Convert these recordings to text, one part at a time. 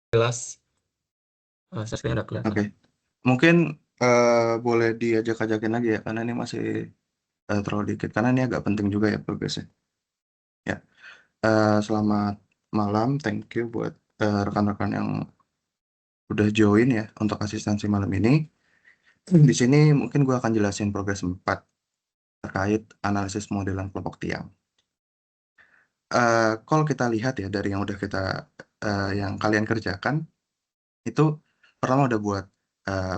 Jelas. Share screen udah kelihatan. Oke. Mungkin boleh diajak-ajakin lagi ya, karena ini masih terlalu dikit. Karena ini agak penting juga ya progresnya. Ya, selamat malam. Thank you buat rekan-rekan yang udah join ya untuk asistensi malam ini. Di sini mungkin gue akan jelasin progres 4 terkait analisis modelan kelompok tiang. Kalau kita lihat ya dari yang udah kita yang kalian kerjakan itu pertama udah buat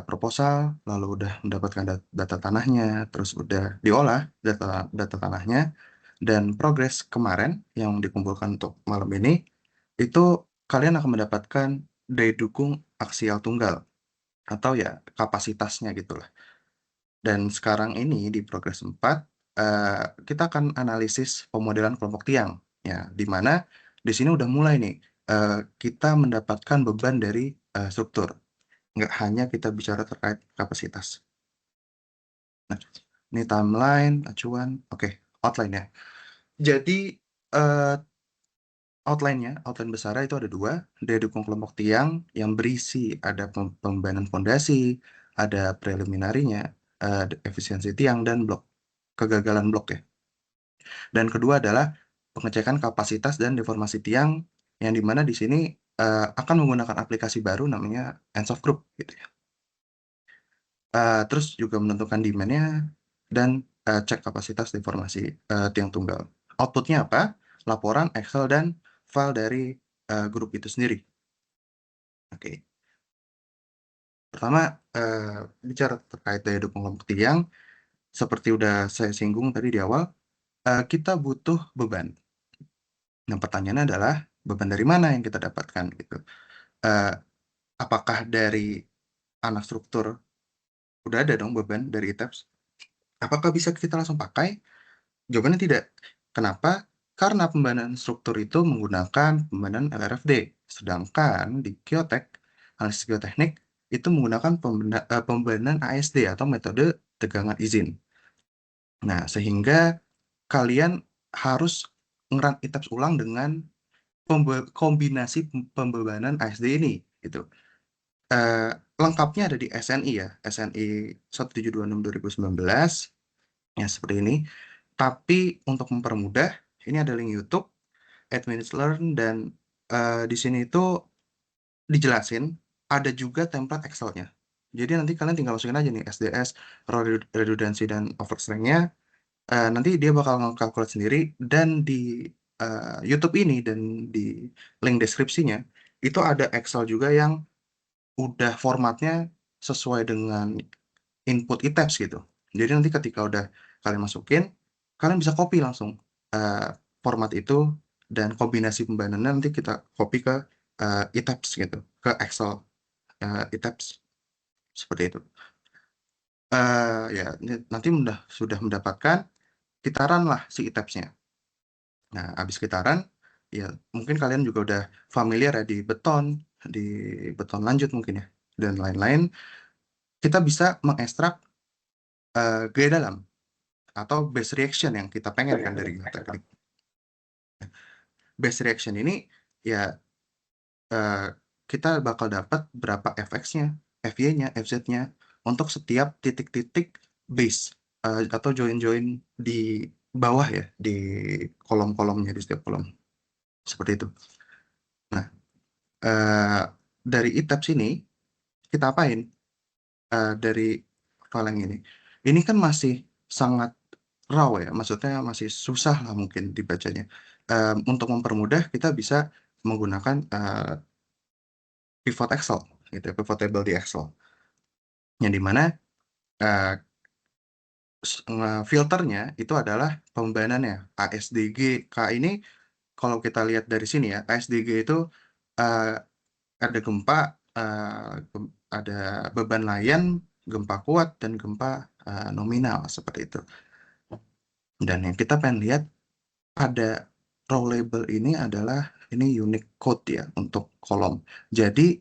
proposal, lalu udah mendapatkan data tanahnya, terus udah diolah data data tanahnya, dan progres kemarin yang dikumpulkan untuk malam ini itu kalian akan mendapatkan daya dukung aksial tunggal atau ya kapasitasnya gitulah. Dan sekarang ini di progres 4 kita akan analisis pemodelan kelompok tiang ya, di mana di sini udah mulai nih kita mendapatkan beban dari struktur. Nggak hanya kita bicara terkait kapasitas. Nah, ini timeline, acuan, oke, outline ya. Jadi eh, outline besarnya itu ada dua, daya dukung kelompok tiang yang berisi ada pembebanan fondasi, ada preliminarinya, efisiensi tiang dan blok, kegagalan blok ya. Dan kedua adalah pengecekan kapasitas dan deformasi tiang yang dimana di sini akan menggunakan aplikasi baru namanya Ansoff Group gitu ya. Terus juga menentukan demand-nya dan cek kapasitas deformasi tiang tunggal. Outputnya apa? Laporan Excel dan file dari grup itu sendiri. Oke. Pertama, bicara terkait daya dukung kelompok tiang, seperti udah saya singgung tadi di awal, kita butuh beban. Nah, pertanyaannya adalah beban dari mana yang kita dapatkan gitu. Eh, apakah dari anak struktur udah ada dong beban dari ITAPS? Apakah bisa kita langsung pakai? Jawabannya tidak. Kenapa? Karena pembebanan struktur itu menggunakan pembebanan LRFD. Sedangkan di Geotek, analisis geoteknik, itu menggunakan pembebanan ASD atau metode tegangan izin. Nah, sehingga kalian harus ngerang ITAPS ulang dengan kombinasi pembebanan ASD ini. Gitu. Eh, lengkapnya ada di SNI ya, SNI 1726/2019, ya seperti ini. Tapi untuk mempermudah, ini ada link YouTube, Advanced Learn, dan di sini itu dijelasin, ada juga template Excel-nya. Jadi nanti kalian tinggal masukin aja nih SDS, row redundancy, dan overstrength-nya. Nanti dia bakal ngekalkulasi sendiri, dan di YouTube ini dan di link deskripsinya, itu ada Excel juga yang udah formatnya sesuai dengan input ITAPS gitu. Jadi nanti ketika udah kalian masukin, kalian bisa copy langsung eh, format itu dan kombinasi pembayarannya nanti kita copy ke ITAPS gitu, ke Excel ITAPS seperti itu. Ya nanti sudah mendapatkan kitaran lah si ITAPS-nya. Nah, habis kitaran, ya mungkin kalian juga udah familiar ya di beton lanjut mungkin ya, dan lain-lain. Kita bisa mengekstrak gaya dalam atau base reaction yang kita pengen kan dari teknik. Base reaction ini ya eh, kita bakal dapat berapa fx-nya, fy-nya, fz-nya untuk setiap titik-titik base atau join-join di bawah ya, di kolom-kolomnya di setiap kolom. Seperti itu. Nah, eh, dari ITAPS ini kita apain dari file yang ini? Ini kan masih sangat raw ya, maksudnya masih susah lah mungkin dibacanya. Untuk mempermudah kita bisa menggunakan pivot Excel, gitu, pivot table di Excel, yang dimana uh, filternya itu adalah pembebanannya ASDG. K ini kalau kita lihat dari sini ya, ASDG itu uh, ada gempa, ada beban layan, gempa kuat, dan gempa nominal seperti itu. Dan yang kita pengen lihat pada row label ini adalah ini unique code ya untuk kolom. Jadi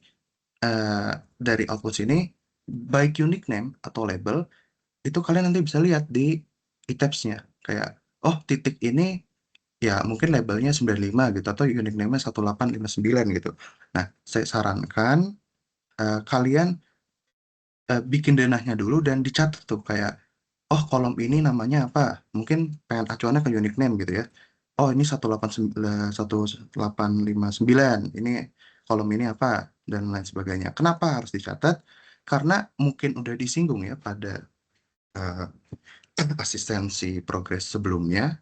eh, dari output sini baik unique name atau label itu kalian nanti bisa lihat di ITAPS-nya kayak oh titik ini ya mungkin labelnya 95 gitu atau unique name-nya 1859 gitu. Nah, saya sarankan kalian bikin denahnya dulu dan dicatat tuh kayak, oh kolom ini namanya apa? Mungkin pengen acuannya ke unique name gitu ya. Oh ini 1859, ini kolom ini apa? Dan lain sebagainya. Kenapa harus dicatat? Karena mungkin udah disinggung ya pada eh, asistensi progres sebelumnya,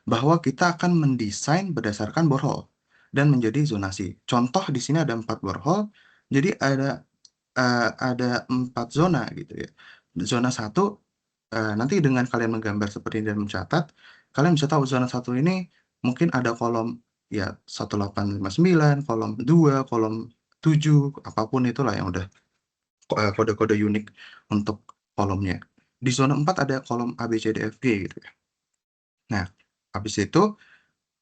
bahwa kita akan mendesain berdasarkan borehole dan menjadi zonasi. Contoh di sini ada 4 borehole, jadi ada 4 zona gitu ya. Zona satu, nanti dengan kalian menggambar seperti ini dan mencatat, kalian bisa tahu zona satu ini mungkin ada kolom ya 1859, kolom 2, kolom 7, apapun itulah yang udah kode-kode unik untuk kolomnya. Di zona 4 ada kolom A, B, C, D, F, G gitu ya. Nah, habis itu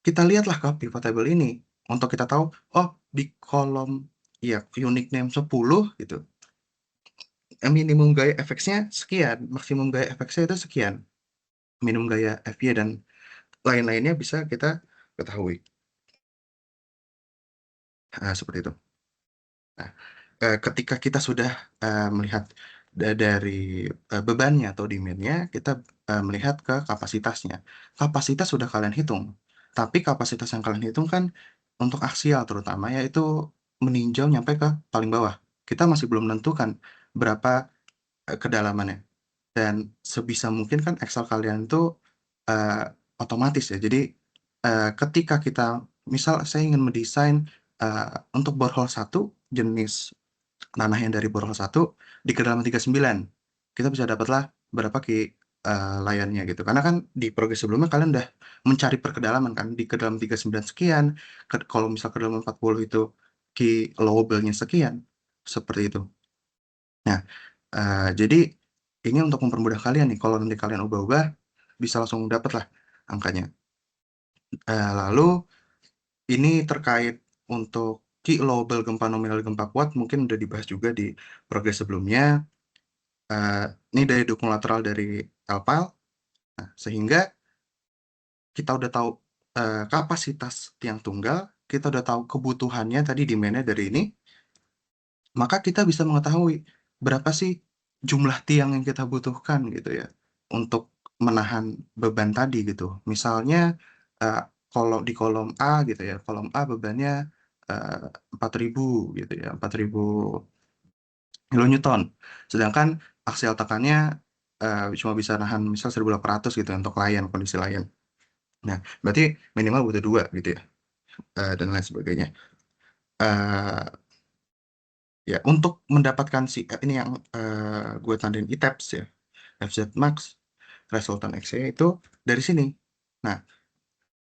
kita lihatlah ke pivot table ini untuk kita tahu, oh di kolom ya unique name 10 gitu, minimum gaya FX-nya sekian, maksimum gaya FX-nya itu sekian, minimum gaya FY dan lain-lainnya bisa kita ketahui. Nah, seperti itu. Nah, ketika kita sudah melihat dari bebannya atau demand-nya, kita melihat ke kapasitasnya. Kapasitas sudah kalian hitung, tapi kapasitas yang kalian hitung kan untuk aksial terutama, yaitu meninjau nyampe ke paling bawah. Kita masih belum menentukan berapa kedalamannya. Dan sebisa mungkin kan Excel kalian itu eh, otomatis ya. Jadi ketika kita, misal saya ingin mendesain eh, untuk borehole 1 jenis nanah yang dari borehole 1 di kedalaman 39, kita bisa dapatlah berapa layarnya gitu. Karena kan di progres sebelumnya kalian udah mencari perkedalaman kan di kedalaman 39 sekian, kalau misal kedalaman 40 itu ki lowable-nya sekian, seperti itu. Nah, jadi ini untuk mempermudah kalian nih, kalau nanti kalian ubah-ubah, bisa langsung dapat lah angkanya. Lalu ini terkait untuk key lowable gempa nominal gempa kuat, mungkin udah dibahas juga di progres sebelumnya. Ini daya dukung lateral dari LPAL, sehingga kita udah tahu kapasitas tiang tunggal, kita udah tahu kebutuhannya tadi demand-nya dari ini, maka kita bisa mengetahui berapa sih jumlah tiang yang kita butuhkan gitu ya untuk menahan beban tadi gitu. Misalnya eh, kalau di kolom A gitu ya, kolom A bebannya eh, 4.000 gitu ya, 4.000 kilonewton. Sedangkan aksial tekannya cuma bisa nahan misal 1.800 gitu untuk layan, kondisi layan. Nah, berarti minimal butuh 2 gitu ya, dan lain sebagainya. Eh, Ya, untuk mendapatkan ini yang gue tandain ITAPS ya, FZ Max, resultant XC itu dari sini. Nah,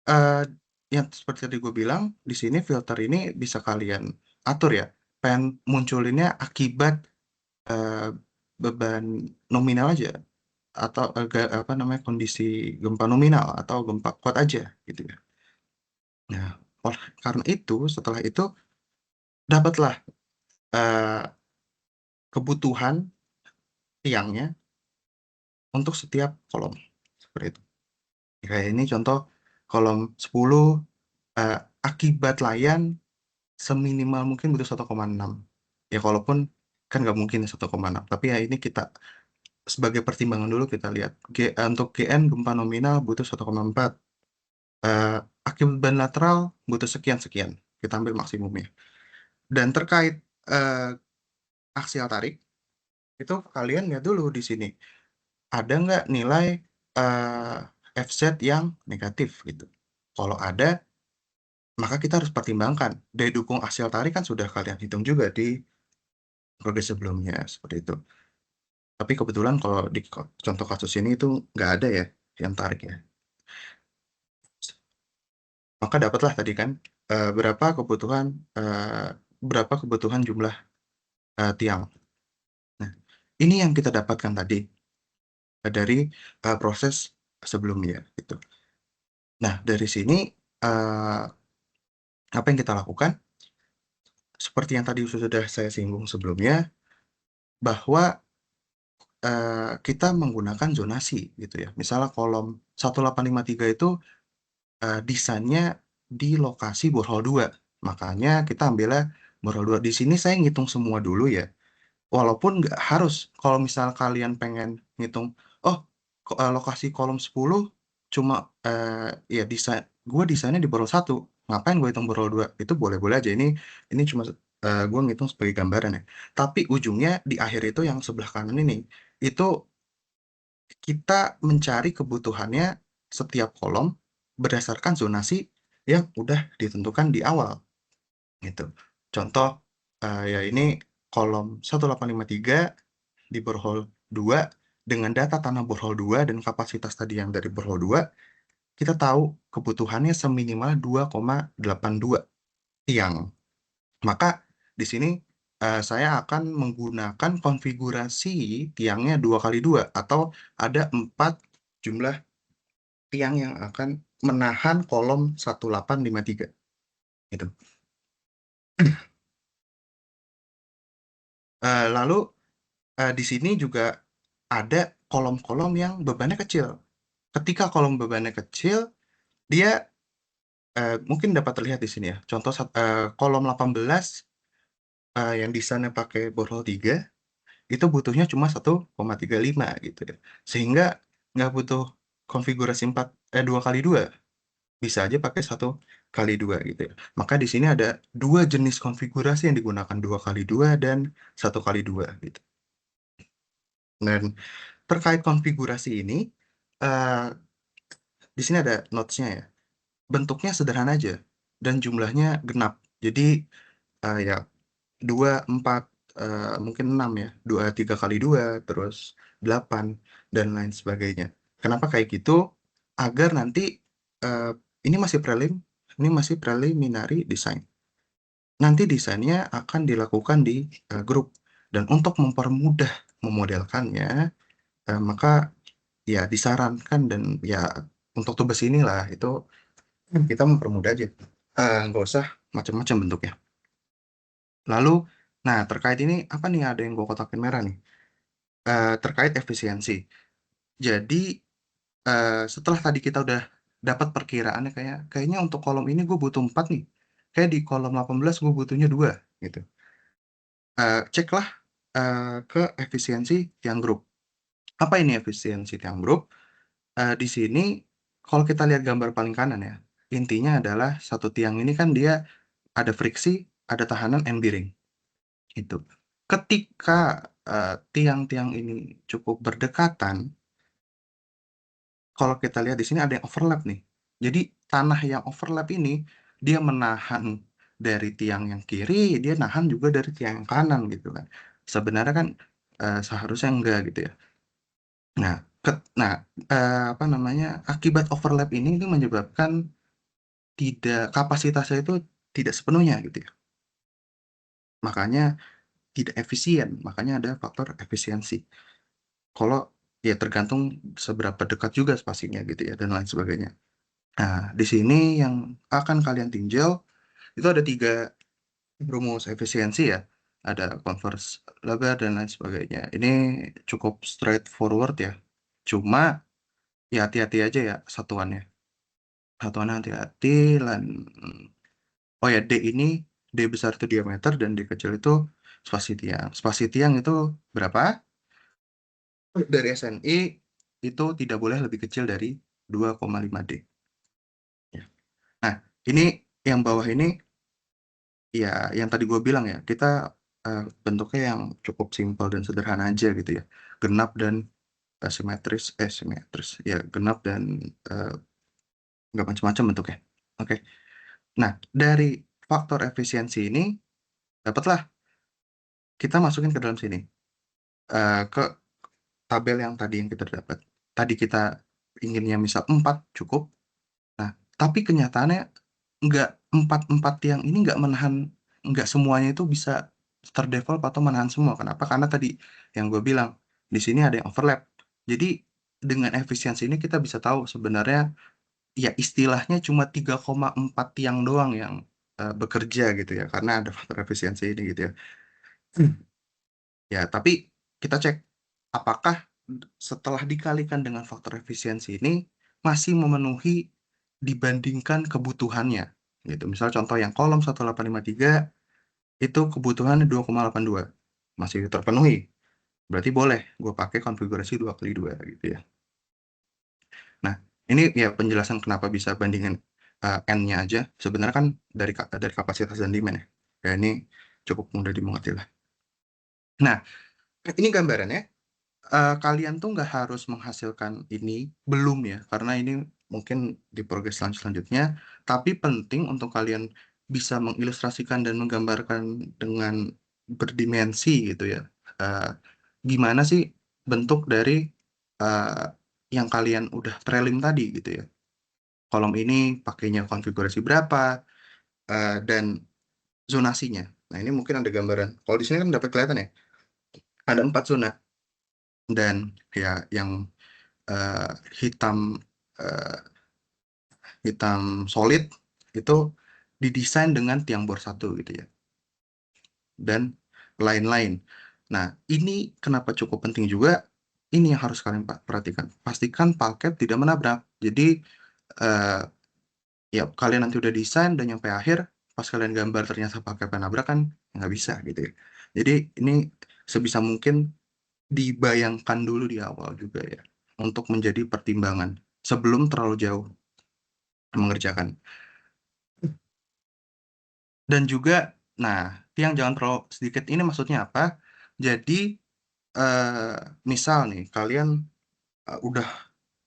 eh, yang seperti tadi gue bilang, di sini filter ini bisa kalian atur ya. Pengen munculinnya akibat eh, beban nominal aja, atau apa namanya kondisi gempa nominal atau gempa kuat aja gitu ya. Nah, karena itu setelah itu dapatlah eh, kebutuhan tiangnya untuk setiap kolom seperti itu. Kayak ini contoh kolom 10 eh, akibat layan seminimal mungkin butuh 1,6. Ya kalaupun kan nggak mungkin ya 1,6. Tapi ya ini kita sebagai pertimbangan dulu kita lihat. Untuk GN gempa nominal butuh 1,4. Eh, Akibat beban lateral butuh sekian-sekian. Kita ambil maksimumnya. Dan terkait eh, aksial tarik, itu kalian lihat dulu di sini. Ada nggak nilai FZ yang negatif gitu. Kalau ada, maka kita harus pertimbangkan. Daya dukung aksial tarik kan sudah kalian hitung juga di progres sebelumnya, seperti itu. Tapi kebetulan kalau di contoh kasus ini itu nggak ada ya yang tarik ya. Maka dapatlah tadi kan berapa kebutuhan jumlah tiang. Nah, ini yang kita dapatkan tadi dari proses sebelumnya gitu. Nah, dari sini eh, apa yang kita lakukan? Seperti yang tadi sudah saya singgung sebelumnya, bahwa kita menggunakan zonasi gitu ya. Misalnya kolom 1853 itu desainnya di lokasi borehole 2. Makanya kita ambilnya borehole 2. Di sini saya ngitung semua dulu ya. Walaupun nggak harus, kalau misal kalian pengen ngitung, oh lokasi kolom 10 cuma ya desainnya di borehole 1. Ngapain gue hitung borehole 2? Itu boleh-boleh aja. Ini cuma gue ngitung sebagai gambaran ya. Tapi ujungnya di akhir itu yang sebelah kanan ini, itu kita mencari kebutuhannya setiap kolom berdasarkan zonasi yang udah ditentukan di awal gitu. Contoh ya ini kolom 1853 di borehole 2 dengan data tanah borehole 2 dan kapasitas tadi yang dari borehole 2, kita tahu kebutuhannya seminimal 2,82 tiang. Maka di sini saya akan menggunakan konfigurasi tiangnya 2x2 atau ada 4 jumlah tiang yang akan menahan kolom 1853 gitu. Lalu di sini juga ada kolom-kolom yang bebannya kecil. Ketika kolom bebannya kecil, dia mungkin dapat terlihat di sini ya. Contoh kolom 18 yang desainnya pakai borehole 3 itu butuhnya cuma 1,35 gitu ya. Sehingga nggak butuh konfigurasi 2x2. Bisa aja pakai 1x2 gitu ya. Maka di sini ada dua jenis konfigurasi yang digunakan, 2x2 dan 1x2 gitu. Dan terkait konfigurasi ini, eh, di sini ada notes-nya ya. Bentuknya sederhana aja dan jumlahnya genap. Jadi ya 2, 4, mungkin 6 ya. 3x2, terus 8, dan lain sebagainya. Kenapa kayak gitu? Agar nanti eh, ini masih ini masih preliminary design. Nanti desainnya akan dilakukan di grup. Dan untuk mempermudah memodelkannya, maka ya disarankan dan ya untuk tubes inilah itu kita mempermudah aja. Nggak usah macam-macam bentuknya. Lalu, nah terkait ini apa nih, ada yang gue kotakin merah nih. Terkait efisiensi. Jadi setelah tadi kita udah dapat perkiraannya, kayaknya untuk kolom ini gue butuh 4 nih. Kayak di kolom 18 gue butuhnya 2 gitu. Ceklah ke efisiensi tiang grup. Apa ini efisiensi tiang grup? Di sini kalau kita lihat gambar paling kanan ya, intinya adalah satu tiang ini kan dia ada friksi, ada tahanan and bearing. Itu. Ketika tiang-tiang ini cukup berdekatan, kalau kita lihat di sini ada yang overlap nih. Jadi tanah yang overlap ini dia menahan dari tiang yang kiri, dia nahan juga dari tiang yang kanan gitu kan. Sebenarnya kan seharusnya enggak gitu ya. Nah, nah apa namanya, akibat overlap ini menyebabkan tidak kapasitasnya itu tidak sepenuhnya gitu ya. Makanya tidak efisien, makanya ada faktor efisiensi. Kalau ya tergantung seberapa dekat juga spasinya gitu ya dan lain sebagainya. Nah, di sini yang akan kalian tinjau itu ada 3 rumus efisiensi ya. Ada converse Lagarde dan lain sebagainya. Ini cukup straightforward ya. Cuma ya hati-hati aja ya satuannya. Satuannya hati-hati dan oh ya, D besar itu diameter dan D kecil itu spasi tiang. Spasi tiang itu berapa? Dari SNI itu tidak boleh lebih kecil dari 2,5 D. Ya. Nah, ini yang bawah ini ya yang tadi gue bilang ya, kita bentuknya yang cukup simpel dan sederhana aja gitu ya. Genap dan simetris ya, genap dan eh, nggak macam-macam bentuknya. Oke. Nah, dari faktor efisiensi ini dapatlah kita masukin ke dalam sini. Ke tabel yang tadi yang kita dapat. Tadi kita inginnya misal 4 cukup. Nah, tapi kenyataannya nggak, 4 tiang ini nggak menahan, nggak semuanya itu bisa terdevelop atau menahan semua. Kenapa? Karena tadi yang gue bilang, di sini ada yang overlap. Jadi dengan efisiensi ini kita bisa tahu sebenarnya ya istilahnya cuma 3,4 tiang doang yang bekerja gitu ya, karena ada faktor efisiensi ini gitu ya. Ya, tapi kita cek apakah setelah dikalikan dengan faktor efisiensi ini masih memenuhi dibandingkan kebutuhannya gitu. Misal contoh yang kolom 1853 itu kebutuhannya 2,82 masih terpenuhi. Berarti boleh gue pakai konfigurasi 2x2 gitu ya. Nah, ini ya penjelasan kenapa bisa bandingin N-nya aja. Sebenarnya kan dari kapasitas dan demand ya. Ya ini cukup mudah dimengerti lah. Nah, ini gambarannya. Kalian tuh nggak harus menghasilkan ini, belum ya, karena ini mungkin di progres selanjutnya, tapi penting untuk kalian bisa mengilustrasikan dan menggambarkan dengan berdimensi gitu ya. Eh, Gimana sih bentuk dari eh, yang kalian udah prelim tadi gitu ya. Kolom ini pakainya konfigurasi berapa, dan zonasinya. Nah, ini mungkin ada gambaran. Kalau di sini kan dapat kelihatan ya, ada 4 zona. Dan ya yang eh, hitam eh, hitam solid itu didesain dengan tiang bor satu gitu ya, dan lain-lain. Nah, ini kenapa cukup penting juga, ini yang harus kalian perhatikan. Pastikan palket tidak menabrak. Jadi eh, ya kalian nanti udah desain dan nyampe akhir, pas kalian gambar ternyata palket menabrak kan nggak bisa gitu ya. Jadi ini sebisa mungkin dibayangkan dulu di awal juga ya, untuk menjadi pertimbangan sebelum terlalu jauh mengerjakan. Dan juga, nah, yang jangan terlalu sedikit ini maksudnya apa? Jadi, misal nih, kalian udah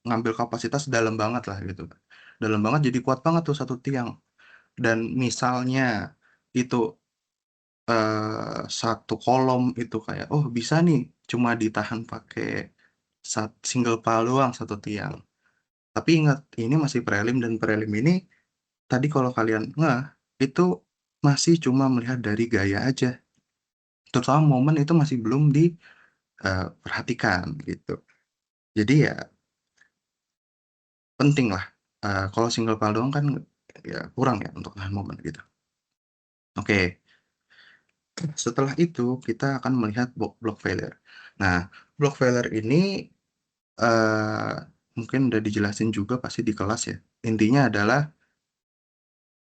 ngambil kapasitas dalam banget lah gitu. Dalam banget jadi kuat banget tuh satu tiang. Dan misalnya itu satu kolom itu kayak, oh bisa nih, cuma ditahan pakai single pile doang satu tiang. Tapi ingat, ini masih prelim dan prelim ini tadi kalau kalian itu masih cuma melihat dari gaya aja. Terutama momen itu masih belum diperhatikan gitu. Jadi ya penting lah. Kalau single file doang kan ya kurang ya untuk nahan momen gitu. Oke, setelah itu kita akan melihat block failure. Nah, block failure ini eh, mungkin udah dijelasin juga pasti di kelas ya. Intinya adalah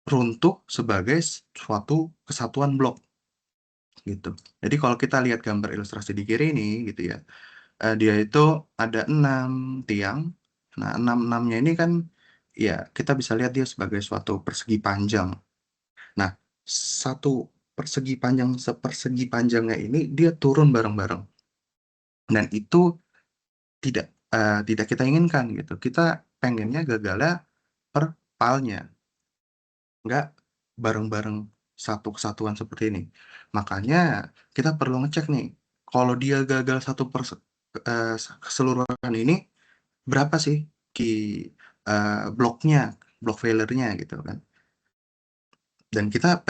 runtuh sebagai suatu kesatuan blok gitu. Jadi kalau kita lihat gambar ilustrasi di kiri ini gitu ya, dia itu ada 6 tiang. Nah, enamnya ini kan ya kita bisa lihat dia sebagai suatu persegi panjang. Nah, satu persegi panjang sepersegi panjangnya ini dia turun bareng-bareng. Dan itu tidak kita inginkan gitu. Kita pengennya gagalnya per palnya, nggak bareng-bareng satu kesatuan seperti ini. Makanya kita perlu ngecek nih, kalau dia gagal eh, keseluruhan ini, berapa sih key bloknya, block failure-nya gitu kan. Dan kita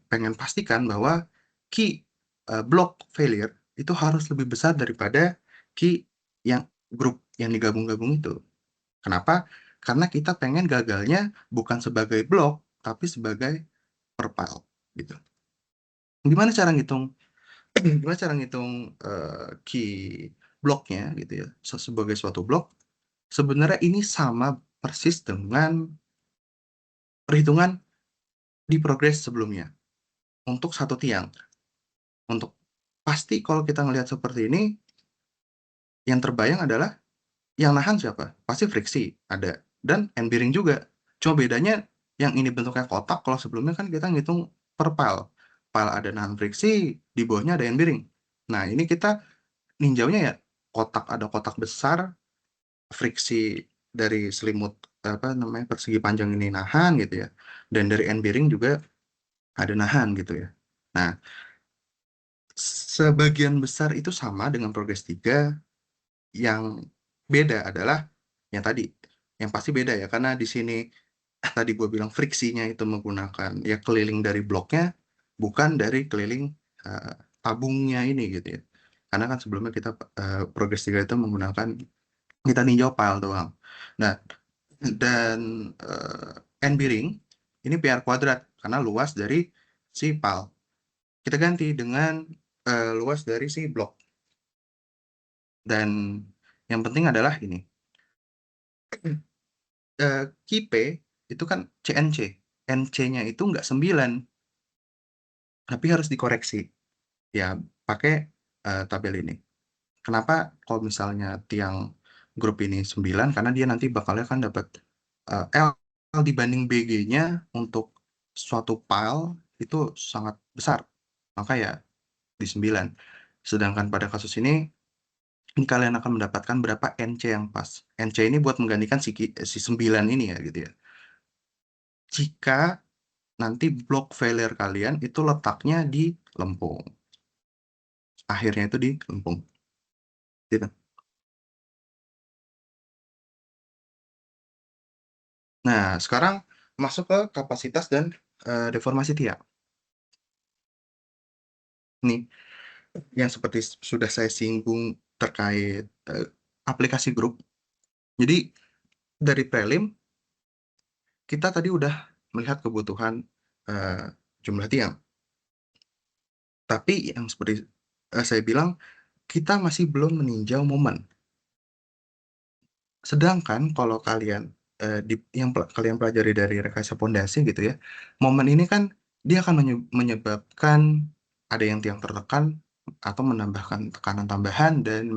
pengen pastikan bahwa key block failure itu harus lebih besar daripada key yang grup yang digabung-gabung itu. Kenapa? Karena kita pengen gagalnya bukan sebagai blok, tapi sebagai perpile gitu. Gimana cara ngitung? Gimana cara ngitung key bloknya gitu ya sebagai suatu blok? Sebenarnya ini sama persis dengan perhitungan di progres sebelumnya untuk satu tiang. Untuk pasti kalau kita ngelihat seperti ini, yang terbayang adalah yang nahan siapa? Pasti friksi ada, dan end bearing juga. Cuma bedanya yang ini bentuknya kotak, kalau sebelumnya kan kita ngitung per pile. Pile ada nahan friksi, di bawahnya ada end bearing. Nah, ini kita ninjaunya ya kotak, ada kotak besar, friksi dari selimut apa namanya persegi panjang ini nahan gitu ya, dan dari end bearing juga ada nahan gitu ya. Nah, sebagian besar itu sama dengan progres 3. Yang beda adalah yang tadi, yang pasti beda ya, karena di sini tadi gue bilang friksinya itu menggunakan ya keliling dari bloknya, bukan dari keliling eh, tabungnya ini gitu ya. Karena kan sebelumnya kita progres 3 itu menggunakan kita ninjau pile doang. Nah, dan end bearing ini PR kuadrat karena luas dari si pile. Kita ganti dengan luas dari si blok. Dan yang penting adalah ini. Key P itu kan CNC. NC-nya itu nggak 9, tapi harus dikoreksi. Ya, pakai tabel ini. Kenapa kalau misalnya tiang grup ini 9? Karena dia nanti bakalnya kan dapat L dibanding BG-nya untuk suatu pile itu sangat besar. Maka ya di 9. Sedangkan pada kasus ini kalian akan mendapatkan berapa NC yang pas. NC ini buat menggantikan si 9 ini ya gitu ya. Jika nanti block failure kalian itu letaknya di lempung. Akhirnya itu di lempung. Gitu. Nah, sekarang masuk ke kapasitas dan deformasi tiang. Nih, yang seperti sudah saya singgung terkait aplikasi grup. Jadi, dari prelim, kita tadi udah melihat kebutuhan eh, jumlah tiang. Tapi yang seperti saya bilang, kita masih belum meninjau momen. Sedangkan kalau kalian yang kalian pelajari dari rekayasa pondasi gitu ya, momen ini kan dia akan menyebabkan ada yang tiang tertekan atau menambahkan tekanan tambahan dan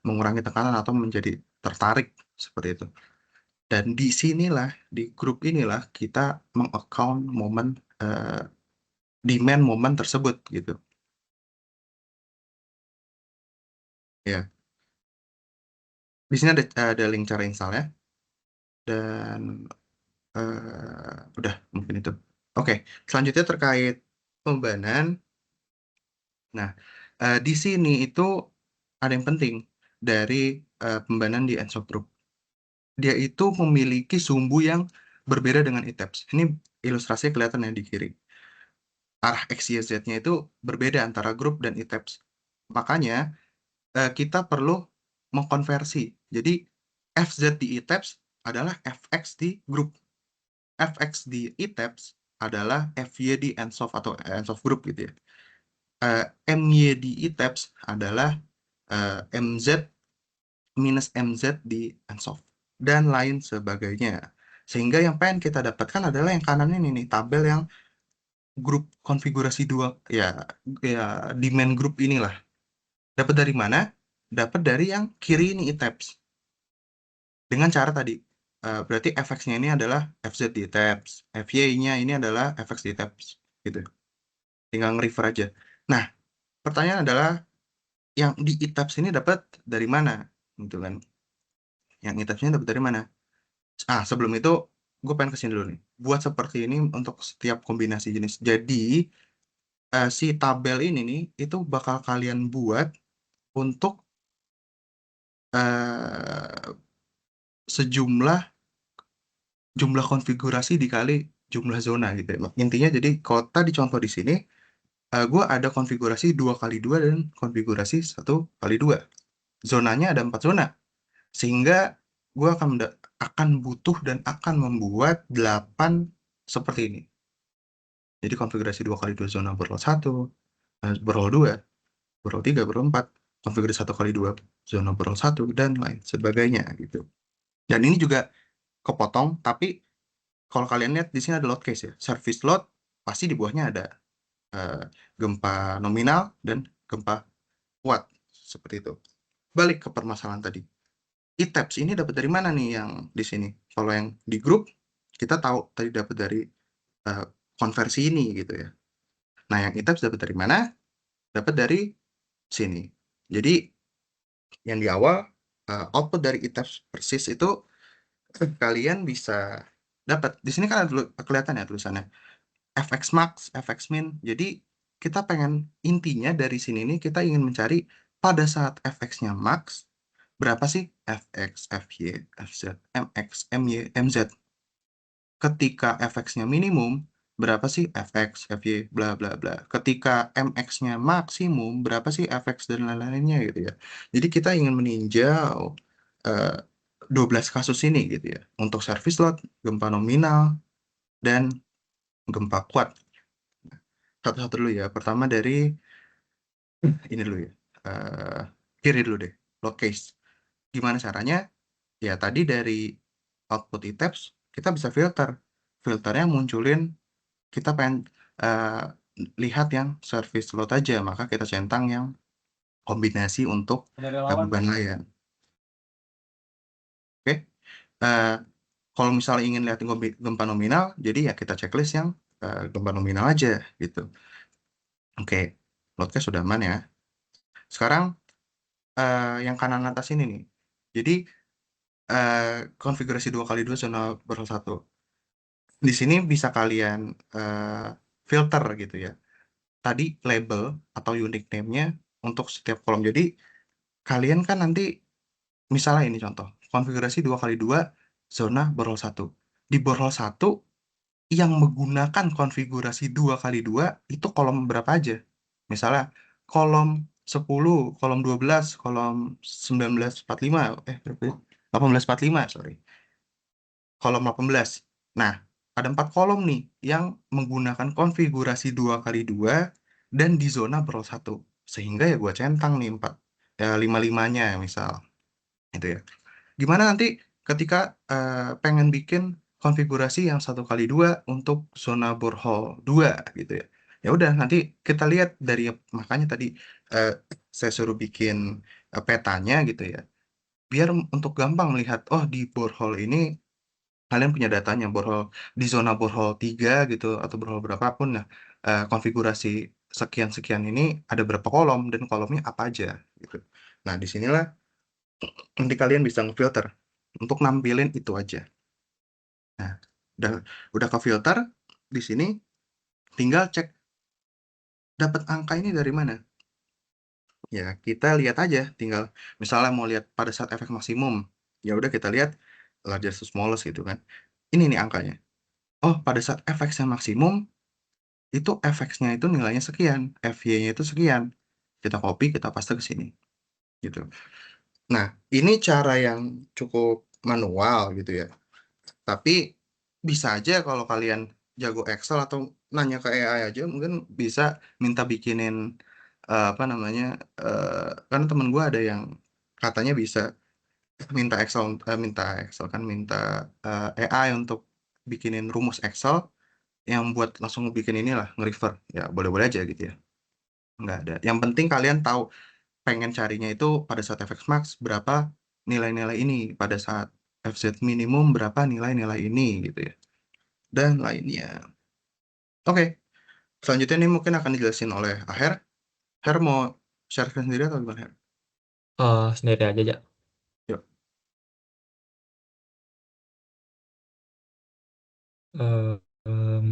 mengurangi tekanan atau menjadi tertarik seperti itu. Dan di sinilah di grup inilah kita mengaccount momen demand momen tersebut gitu. Ya, di sini ada link cara installnya dan udah mungkin itu. Oke, selanjutnya terkait pembebanan. Nah, di sini itu ada yang penting dari pembebanan di ENSOF Group. Dia itu memiliki sumbu yang berbeda dengan ITEPS. Ini ilustrasinya kelihatan ya di kiri. Arah X, Y, Z-nya itu berbeda antara grup dan ITEPS. Makanya kita perlu mengkonversi. Jadi FZ di ITEPS adalah FX di grup. FX di ITEPS adalah FY di ENSOF atau ENSOF Group gitu ya. MY di ITEPS adalah MZ minus MZ di ENSOF dan lain sebagainya. Sehingga yang pengen kita dapatkan adalah yang kanan ini nih, tabel yang grup konfigurasi dua ya, ya demand group inilah. Dapat dari mana? Dapat dari yang kiri ini ITEPS. Dengan cara tadi berarti FX-nya ini adalah FZ di ITEPS, FY-nya ini adalah FX di ITEPS gitu. Tinggal nge-refer aja. Nah, pertanyaan adalah yang di ITAPS ini dapat dari mana gitu kan, yang ITAPS-nya dapat dari mana. Sebelum itu gue pengen kesini dulu nih buat seperti ini untuk setiap kombinasi jenis. Jadi si tabel ini nih itu bakal kalian buat untuk uh, sejumlah jumlah konfigurasi dikali jumlah zona gitu ya. Intinya jadi kalau tadi contoh di sini gue ada konfigurasi 2x2 dan konfigurasi 1x2. Zonanya ada 4 zona. Sehingga gue akan butuh dan akan membuat 8 seperti ini. Jadi konfigurasi 2x2 zona berroll 1, berroll 2, berroll 3, berroll 4, konfigurasi 1x2 zona berroll 1, dan lain sebagainya gitu. Dan ini juga kepotong, tapi kalau kalian lihat di sini ada load case ya. Service load pasti di bawahnya ada gempa nominal dan gempa kuat seperti itu. Balik ke permasalahan tadi. ITEPS ini dapat dari mana nih yang di sini? Kalau yang di grup kita tahu tadi dapat dari uh, konversi ini gitu ya. Nah, yang ITEPS dapat dari mana? Dapat dari sini. Jadi yang di awal output dari ITEPS persis itu kalian bisa dapat. Di sini kan ada kelihatan ya tulisannya FX max, FX min. Jadi kita pengen intinya dari sini nih kita ingin mencari pada saat FX-nya max berapa sih FX, FY, FZ, MX, MY, MZ. Ketika FX-nya minimum, berapa sih FX, FY, bla bla bla. Ketika MX-nya maksimum, berapa sih FX dan lain-lainnya gitu ya. Jadi kita ingin meninjau eh, 12 kasus ini gitu ya. Untuk service load, gempa nominal, dan gempa kuat. Satu-satu dulu ya. Pertama dari ini dulu ya. Eh, Kiri dulu deh, load case. Gimana caranya? Ya tadi dari output ITEPS kita bisa filter. Filternya munculin kita pengen eh, lihat yang service load aja, maka kita centang yang kombinasi untuk beban layan. Oke. Eh, Kalau misalnya ingin lihat gempa nominal, jadi ya kita checklist yang gempa nominal aja gitu. Oke, loadnya sudah aman ya. Sekarang yang kanan atas ini nih. Jadi eh, konfigurasi 2x2 zona berol 1. Di sini bisa kalian eh, filter gitu ya. Tadi label atau unique name-nya untuk setiap kolom. Jadi kalian kan nanti misalnya ini contoh, konfigurasi 2x2 zona borol 1. Di borol 1 yang menggunakan konfigurasi 2x2 itu kolom berapa aja? Misalnya kolom 10, kolom 12, kolom 1945, berapa ya? 1845, sorry. Kolom 18. Nah, ada 4 kolom nih yang menggunakan konfigurasi 2x2 dan di zona borol 1. Sehingga ya gua centang nih 4, ya 55-nya misal. Itu ya. Gimana nanti ketika pengen bikin konfigurasi yang 1x2 untuk zona borehole 2 gitu ya. Ya udah nanti kita lihat dari makanya tadi eh, saya suruh bikin petanya gitu ya. Biar untuk gampang melihat oh di borehole ini kalian punya datanya borehole di zona borehole 3 gitu atau borehole berapapun ya. Konfigurasi sekian-sekian ini ada berapa kolom dan kolomnya apa aja gitu. Nah, disinilah nanti kalian bisa ngefilter untuk nampilin itu aja. Nah, udah udah ke filter di sini tinggal cek dapat angka ini dari mana. Ya, kita lihat aja tinggal misalnya mau lihat pada saat efek maksimum. Ya udah kita lihat largest to smallest gitu kan. Ini nih angkanya. Oh, pada saat efeknya maksimum itu efeknya itu nilainya sekian, FY-nya itu sekian. Kita copy, kita paste ke sini gitu. Nah, ini cara yang cukup manual gitu ya. Tapi bisa aja kalau kalian jago Excel atau nanya ke AI aja, mungkin bisa minta bikinin apa namanya, kan temen gue ada yang katanya bisa minta Excel kan, minta AI untuk bikinin rumus Excel yang buat langsung bikin inilah nge-refer. Ya boleh-boleh aja gitu ya. Nggak ada. Yang penting kalian tahu pengen carinya itu pada saat FX max berapa nilai-nilai ini, pada saat FZ minimum berapa nilai-nilai ini gitu ya. Dan lainnya. Oke, selanjutnya ini mungkin akan dijelasin oleh Aher. Her mau share screen sendiri atau gimana, Her? Sendiri aja, Ja. Yuk. Eh, em,